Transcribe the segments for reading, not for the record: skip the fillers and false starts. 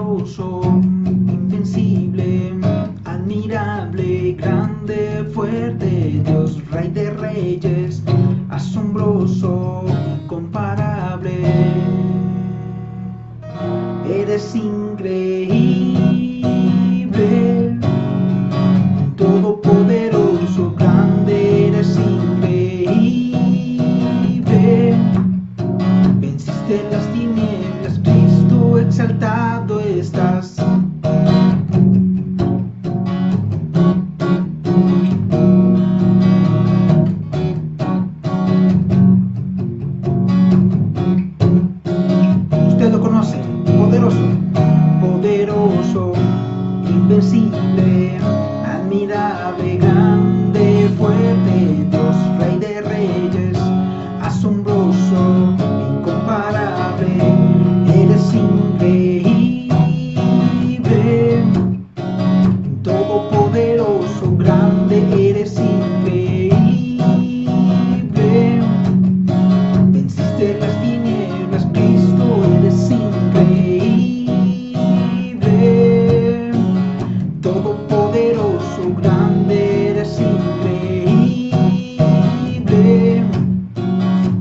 poderoso, invencible, admirable, grande, fuerte, Dios, Rey de Reyes, asombroso, incomparable. Eres increíble, todopoderoso, grande, eres increíble. Venciste las tinieblas, Cristo, exaltado estás. Usted lo conoce, poderoso, poderoso, invencible, admirable, grande, fuerte, Dios, Rey de Reyes, asombroso, incomparable. Eres increíble, todopoderoso, grande, eres increíble. Venciste las tinieblas, Cristo, eres increíble. Todopoderoso, grande, eres increíble.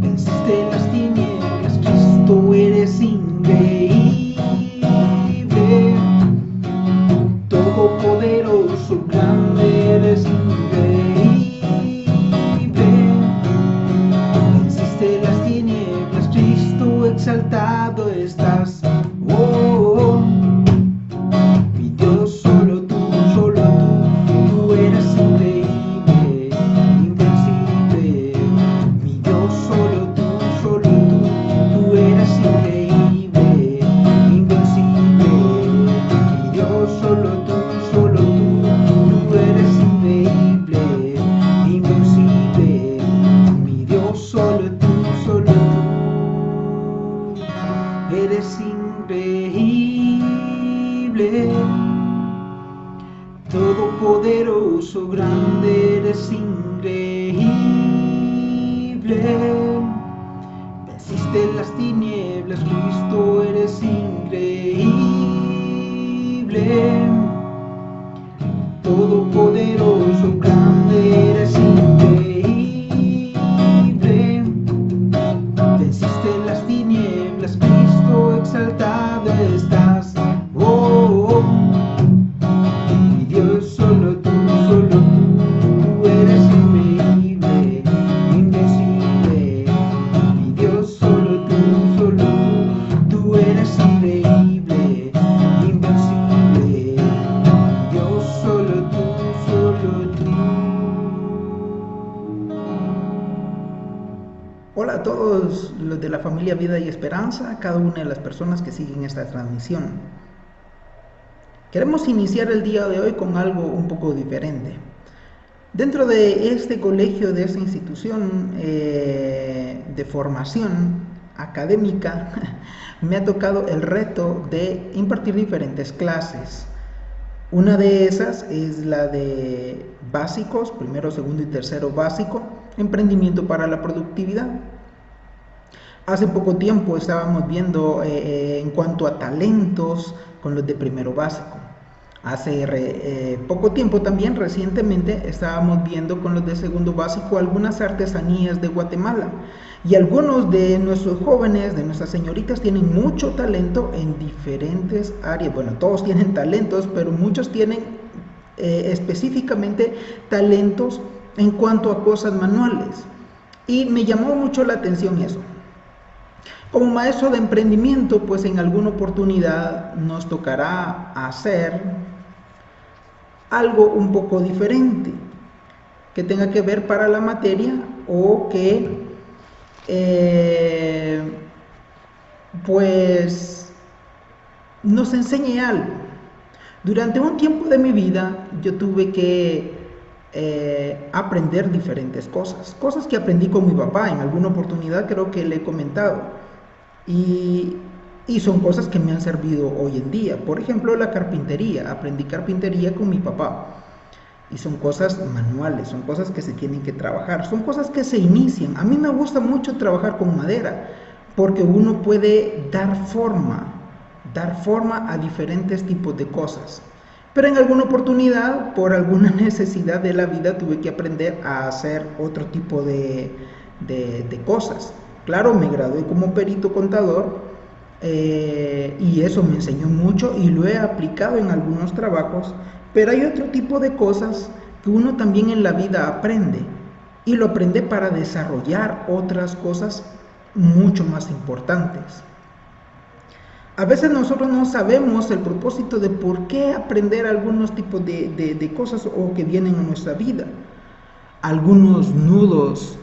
Venciste las tinieblas, Cristo, eres increíble. Todopoderoso, grande, eres increíble. Venciste las tinieblas, Cristo, exaltado estás. Oh, mi Dios, solo tú, tú eres increíble, invencible. Mi Dios, solo tú, tú eres increíble, invencible. Mi Dios, solo tú, tú eres increíble, invencible. Mi Dios, solo tú, eres increíble, todopoderoso, grande, eres increíble. Venciste las tinieblas, Cristo, eres increíble. Todopoderoso, grande, eres increíble. Venciste las tinieblas, Cristo, exaltado estás. Oh, mi Dios, solo tú, tú eres increíble, invencible. Mi Dios, solo tú, tú eres increíble, invencible. Mi Dios, solo tú, tú. Hola a todos los de la familia Vida y Esperanza, cada una de las personas que siguen esta transmisión. Queremos iniciar el día de hoy con algo un poco diferente. Dentro de este colegio, de esta institución de formación académica, me ha tocado el reto de impartir diferentes clases. Una de esas es la de básicos, primero, segundo y tercero básico, emprendimiento para la productividad. Hace poco tiempo estábamos viendo en cuanto a talentos con los de primero básico. Hace poco tiempo también, recientemente, estábamos viendo con los de segundo básico algunas artesanías de Guatemala. Y algunos de nuestros jóvenes, de nuestras señoritas, tienen mucho talento en diferentes áreas. Bueno, todos tienen talentos, pero muchos tienen específicamente talentos en cuanto a cosas manuales. Y me llamó mucho la atención eso. Como maestro de emprendimiento, pues en alguna oportunidad nos tocará hacer algo un poco diferente, que tenga que ver para la materia o que pues nos enseñe algo. Durante un tiempo de mi vida yo tuve que aprender diferentes cosas que aprendí con mi papá. En alguna oportunidad creo que le he comentado, y son cosas que me han servido hoy en día. Por ejemplo, la carpintería. Aprendí carpintería con mi papá. Y son cosas manuales, son cosas que se tienen que trabajar, son cosas que se inician. A mí me gusta mucho trabajar con madera, porque uno puede dar forma, dar forma a diferentes tipos de cosas. Pero en alguna oportunidad, por alguna necesidad de la vida, tuve que aprender a hacer otro tipo de cosas. Claro, me gradué como perito contador y eso me enseñó mucho y lo he aplicado en algunos trabajos, pero hay otro tipo de cosas que uno también en la vida aprende y lo aprende para desarrollar otras cosas mucho más importantes. A veces nosotros no sabemos el propósito de por qué aprender algunos tipos de cosas o que vienen a nuestra vida. Algunos nudos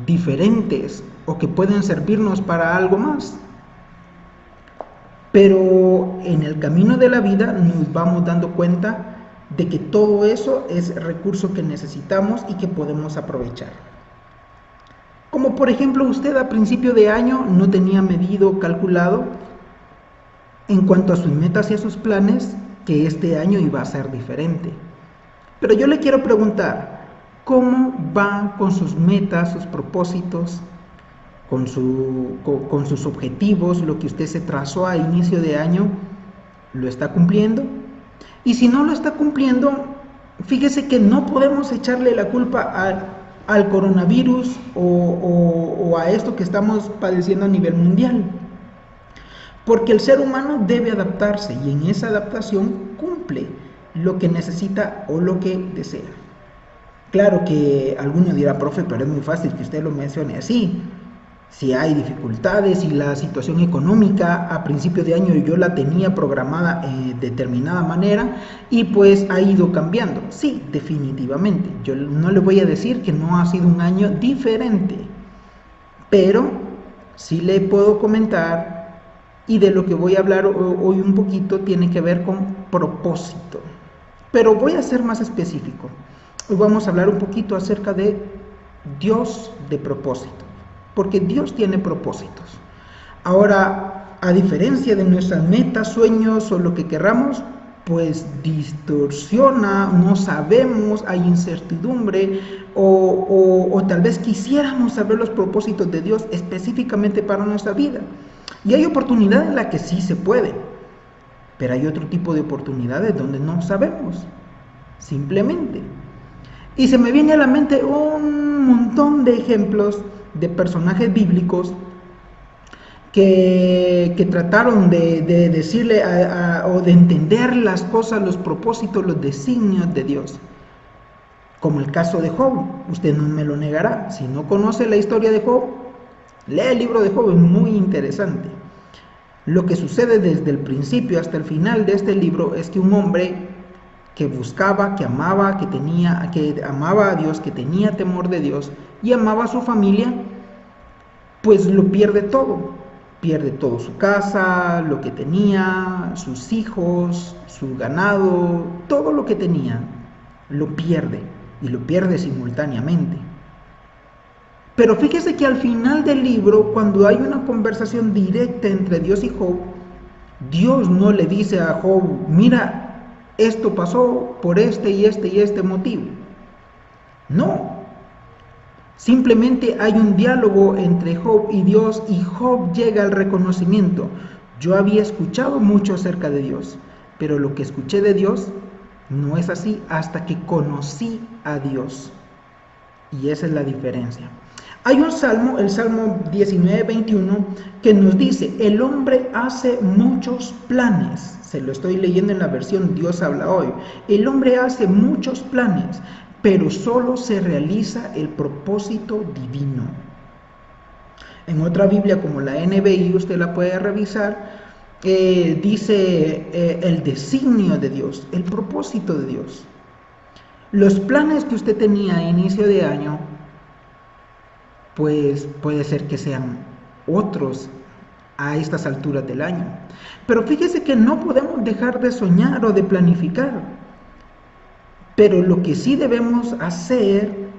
diferentes o que pueden servirnos para algo más. Pero en el camino de la vida nos vamos dando cuenta de que todo eso es recurso que necesitamos y que podemos aprovechar. Como por ejemplo usted a principio de año no tenía medido, calculado en cuanto a sus metas y a sus planes que este año iba a ser diferente. Pero yo le quiero preguntar, ¿cómo va con sus metas, sus propósitos, con sus objetivos, lo que usted se trazó a inicio de año? ¿Lo está cumpliendo? Y si no lo está cumpliendo, fíjese que no podemos echarle la culpa al coronavirus o a esto que estamos padeciendo a nivel mundial. Porque el ser humano debe adaptarse y en esa adaptación cumple lo que necesita o lo que desea. Claro que alguno dirá, profe, pero es muy fácil que usted lo mencione así. Si hay dificultades y la situación económica a principio de año yo la tenía programada de determinada manera y pues ha ido cambiando. Sí, definitivamente. Yo no le voy a decir que no ha sido un año diferente, pero sí le puedo comentar y de lo que voy a hablar hoy un poquito tiene que ver con propósito. Pero voy a ser más específico. Hoy vamos a hablar un poquito acerca de Dios de propósito. Porque Dios tiene propósitos. Ahora, a diferencia de nuestras metas, sueños o lo que querramos, pues distorsiona, no sabemos, hay incertidumbre o tal vez quisiéramos saber los propósitos de Dios específicamente para nuestra vida. Y hay oportunidades en las que sí se puede, pero hay otro tipo de oportunidades donde no sabemos, simplemente. Y se me viene a la mente un montón de ejemplos de personajes bíblicos que trataron de decirle o de entender las cosas, los propósitos, los designios de Dios. Como el caso de Job, usted no me lo negará. Si no conoce la historia de Job, lea el libro de Job, es muy interesante. Lo que sucede desde el principio hasta el final de este libro es que un hombre que buscaba, que amaba, que amaba a Dios, que tenía temor de Dios y amaba a su familia, pues lo pierde todo. Pierde todo, su casa, lo que tenía, sus hijos, su ganado, todo lo que tenía, lo pierde y lo pierde simultáneamente. Pero fíjese que al final del libro, cuando hay una conversación directa entre Dios y Job, Dios no le dice a Job, mira, esto pasó por este y este motivo. No. Simplemente hay un diálogo entre Job y Dios y Job llega al reconocimiento. Yo había escuchado mucho acerca de Dios, pero lo que escuché de Dios no es así hasta que conocí a Dios. Y esa es la diferencia. Hay un salmo, el Salmo 19:21, que nos dice, el hombre hace muchos planes. Se lo estoy leyendo en la versión Dios habla hoy. El hombre hace muchos planes, pero solo se realiza el propósito divino. En otra Biblia como la NBI, usted la puede revisar, dice el designio de Dios, el propósito de Dios. Los planes que usted tenía a inicio de año, pues puede ser que sean otros a estas alturas del año. Pero fíjese que no podemos dejar de soñar o de planificar. Pero lo que sí debemos hacer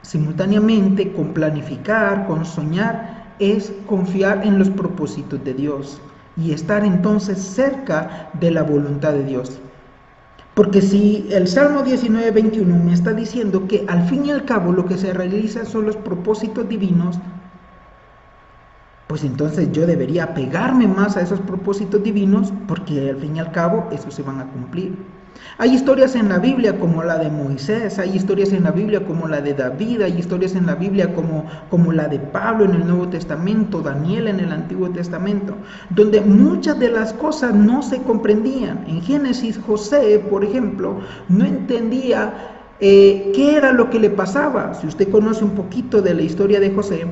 simultáneamente con planificar, con soñar, es confiar en los propósitos de Dios y estar entonces cerca de la voluntad de Dios. Porque si el Salmo 19:21 me está diciendo que al fin y al cabo lo que se realiza son los propósitos divinos, pues entonces yo debería apegarme más a esos propósitos divinos, porque al fin y al cabo esos se van a cumplir. Hay historias en la Biblia como la de Moisés, hay historias en la Biblia como la de David, hay historias en la Biblia como la de Pablo en el Nuevo Testamento, Daniel en el Antiguo Testamento, donde muchas de las cosas no se comprendían. En Génesis, José, por ejemplo, no entendía qué era lo que le pasaba. Si usted conoce un poquito de la historia de José,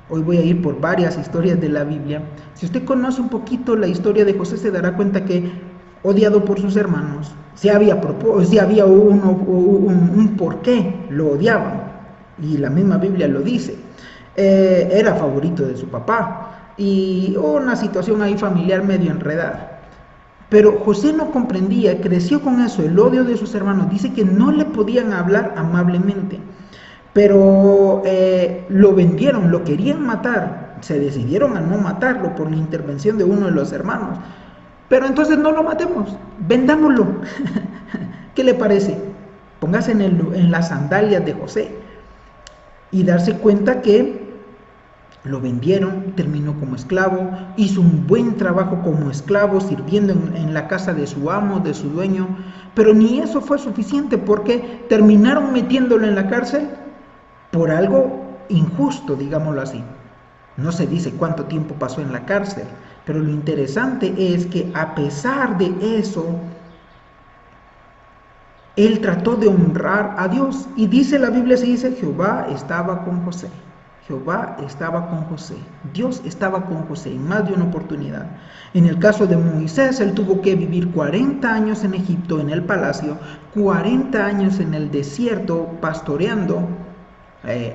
hoy voy a ir por varias historias de la Biblia. Si usted conoce un poquito la historia de José, se dará cuenta que, odiado por sus hermanos, si había un por qué lo odiaban, y la misma Biblia lo dice. Era favorito de su papá, y una situación ahí familiar medio enredada. Pero José no comprendía, creció con eso, el odio de sus hermanos. Dice que no le podían hablar amablemente. Pero lo vendieron, lo querían matar, se decidieron a no matarlo por la intervención de uno de los hermanos. Pero entonces no lo matemos, vendámoslo. ¿Qué le parece? Póngase en las sandalias de José y darse cuenta que lo vendieron, terminó como esclavo, hizo un buen trabajo como esclavo, sirviendo en la casa de su amo, de su dueño, pero ni eso fue suficiente porque terminaron metiéndolo en la cárcel por algo injusto, digámoslo así. No se dice cuánto tiempo pasó en la cárcel, pero lo interesante es que a pesar de eso, él trató de honrar a Dios. Y dice la Biblia, se dice, Jehová estaba con José. Jehová estaba con José. Dios estaba con José en más de una oportunidad. En el caso de Moisés, él tuvo que vivir 40 años en Egipto, en el palacio, 40 años en el desierto, pastoreando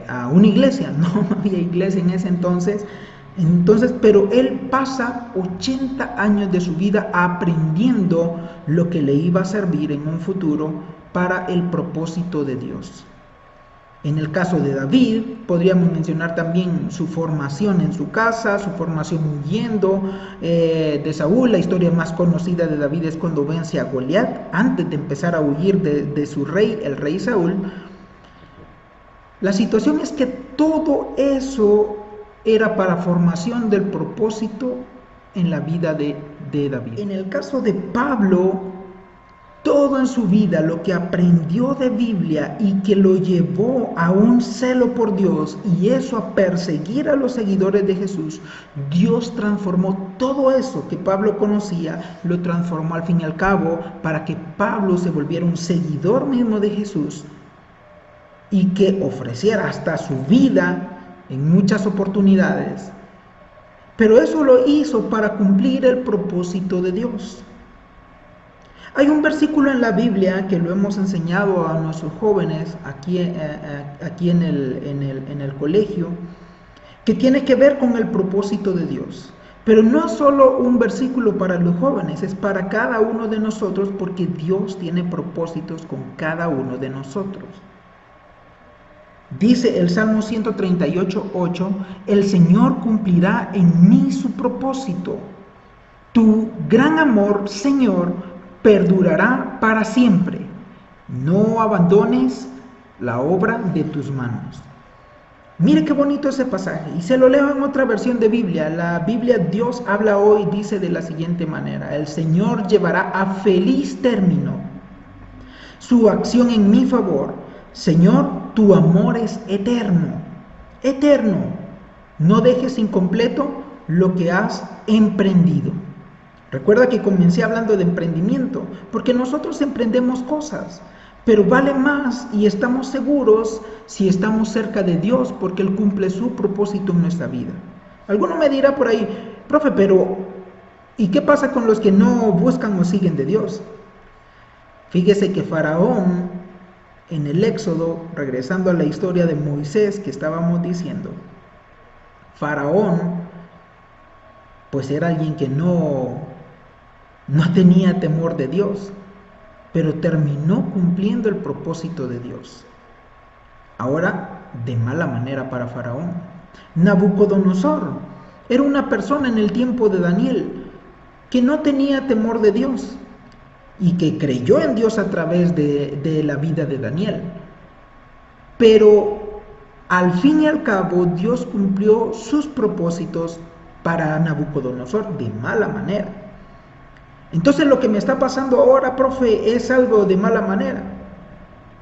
a una iglesia. No había iglesia en ese entonces, pero él pasa 80 años de su vida aprendiendo lo que le iba a servir en un futuro para el propósito de Dios. En el caso de David, podríamos mencionar también su formación en su casa, su formación huyendo de Saúl. La historia más conocida de David es cuando vence a Goliat, antes de empezar a huir de su rey, el rey Saúl. La situación es que todo eso era para formación del propósito en la vida de David. En el caso de Pablo, todo en su vida, lo que aprendió de Biblia y que lo llevó a un celo por Dios y eso a perseguir a los seguidores de Jesús, Dios transformó todo eso que Pablo conocía, lo transformó al fin y al cabo para que Pablo se volviera un seguidor mismo de Jesús y que ofreciera hasta su vida en muchas oportunidades. Pero eso lo hizo para cumplir el propósito de Dios. Hay un versículo en la Biblia que lo hemos enseñado a nuestros jóvenes aquí en el colegio, que tiene que ver con el propósito de Dios. Pero no es solo un versículo para los jóvenes, es para cada uno de nosotros, porque Dios tiene propósitos con cada uno de nosotros. Dice el Salmo 138:8, el Señor cumplirá en mí su propósito. Tu gran amor, Señor, perdurará para siempre. No abandones la obra de tus manos. Mire qué bonito ese pasaje. Y se lo leo en otra versión de Biblia. La Biblia Dios habla hoy dice de la siguiente manera. El Señor llevará a feliz término su acción en mi favor. Señor, tu amor es eterno. Eterno. No dejes incompleto lo que has emprendido. Recuerda que comencé hablando de emprendimiento, porque nosotros emprendemos cosas, pero vale más y estamos seguros si estamos cerca de Dios, porque Él cumple su propósito en nuestra vida. Alguno me dirá por ahí, profe, pero ¿y qué pasa con los que no buscan o siguen de Dios? Fíjese que Faraón, en el Éxodo, regresando a la historia de Moisés que estábamos diciendo, Faraón, pues era alguien que no tenía temor de Dios, pero terminó cumpliendo el propósito de Dios. Ahora, de mala manera para Faraón. Nabucodonosor era una persona en el tiempo de Daniel que no tenía temor de Dios y que creyó en Dios a través de la vida de Daniel. Pero Al fin y al cabo, Dios cumplió sus propósitos para Nabucodonosor de mala manera. Entonces lo que me está pasando ahora, profe, es algo de mala manera.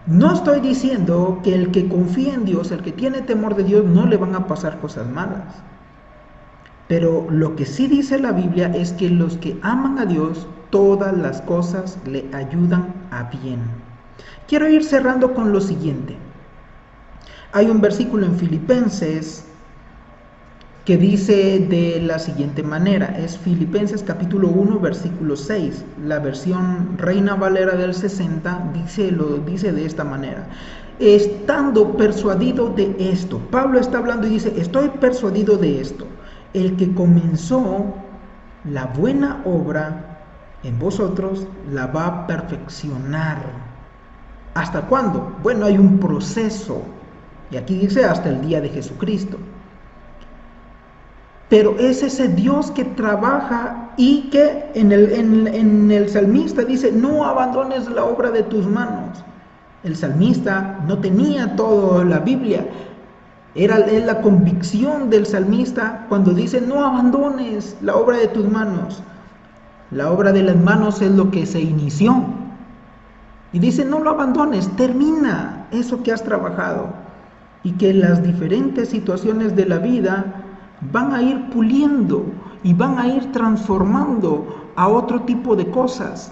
No estoy diciendo que el que confía en Dios, el que tiene temor de Dios, no le van a pasar cosas malas. Pero lo que sí dice la Biblia es que los que aman a Dios, todas las cosas le ayudan a bien. Quiero ir cerrando con lo siguiente. Hay un versículo en Filipenses que dice de la siguiente manera, es Filipenses capítulo 1 versículo 6, la versión Reina Valera del 60 dice de esta manera: estando persuadido de esto. Pablo está hablando y dice, estoy persuadido de esto, el que comenzó la buena obra en vosotros la va a perfeccionar. ¿Hasta cuándo? Bueno, hay un proceso, y aquí dice hasta el día de Jesucristo. Pero es ese Dios que trabaja y que en el salmista dice, no abandones la obra de tus manos. El salmista no tenía toda la Biblia. Es la convicción del salmista cuando dice, no abandones la obra de tus manos. La obra de las manos es lo que se inició. Y dice, no lo abandones, termina eso que has trabajado. Y que las diferentes situaciones de la vida van a ir puliendo y van a ir transformando a otro tipo de cosas,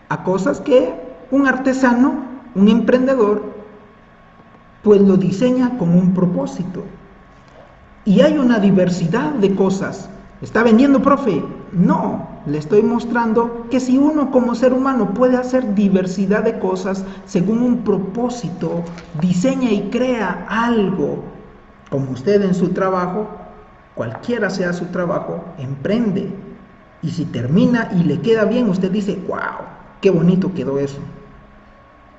a cosas que un artesano, un emprendedor, pues lo diseña con un propósito. Y hay una diversidad de cosas. ¿Está vendiendo, profe? No, le estoy mostrando que si uno como ser humano puede hacer diversidad de cosas según un propósito, diseña y crea algo, como usted en su trabajo, cualquiera sea su trabajo, emprende. Y si termina y le queda bien, usted dice, wow, qué bonito quedó eso.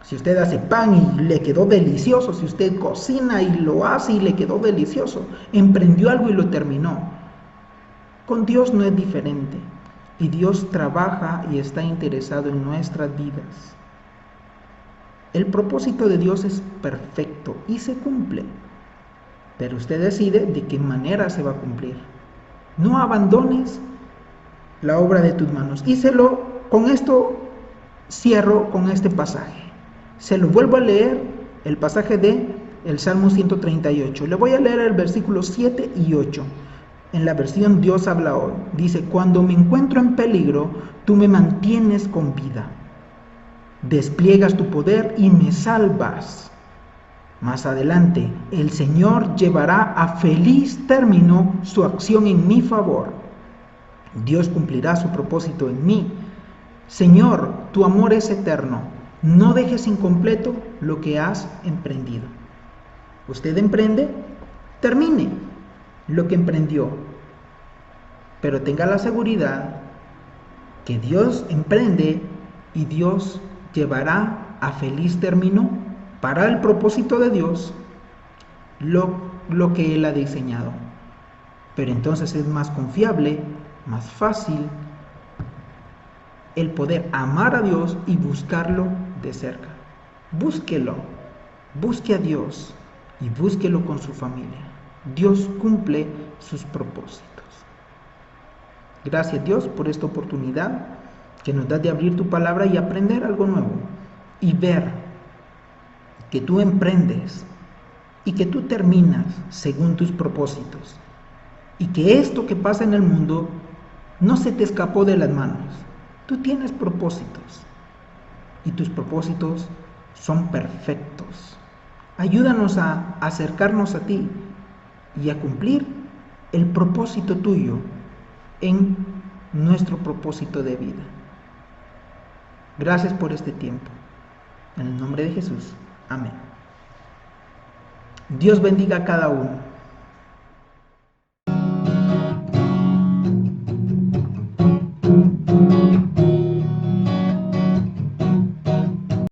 Si usted hace pan y le quedó delicioso, si usted cocina y lo hace y le quedó delicioso, emprendió algo y lo terminó. Con Dios no es diferente. Y Dios trabaja y está interesado en nuestras vidas. El propósito de Dios es perfecto y se cumple. Pero usted decide de qué manera se va a cumplir. No abandones la obra de tus manos. Y con esto cierro con este pasaje. Se lo vuelvo a leer, el pasaje de el Salmo 138. Le voy a leer el versículo 7 y 8. En la versión Dios habla hoy. Dice, cuando me encuentro en peligro, tú me mantienes con vida. Despliegas tu poder y me salvas. Más adelante, el Señor llevará a feliz término su acción en mi favor. Dios cumplirá su propósito en mí. Señor, tu amor es eterno. No dejes incompleto lo que has emprendido. Usted emprende, termine lo que emprendió. Pero tenga la seguridad que Dios emprende y Dios llevará a feliz término para el propósito de Dios lo que Él ha diseñado. Pero entonces es más confiable, más fácil el poder amar a Dios y buscarlo de cerca. Búsquelo, busque a Dios y búsquelo con su familia. Dios cumple sus propósitos. Gracias Dios por esta oportunidad que nos da de abrir tu palabra y aprender algo nuevo y ver que tú emprendes y que tú terminas según tus propósitos y que esto que pasa en el mundo no se te escapó de las manos. Tú tienes propósitos y tus propósitos son perfectos. Ayúdanos a acercarnos a ti y a cumplir el propósito tuyo en nuestro propósito de vida. Gracias por este tiempo. En el nombre de Jesús. Amén. Dios bendiga a cada uno.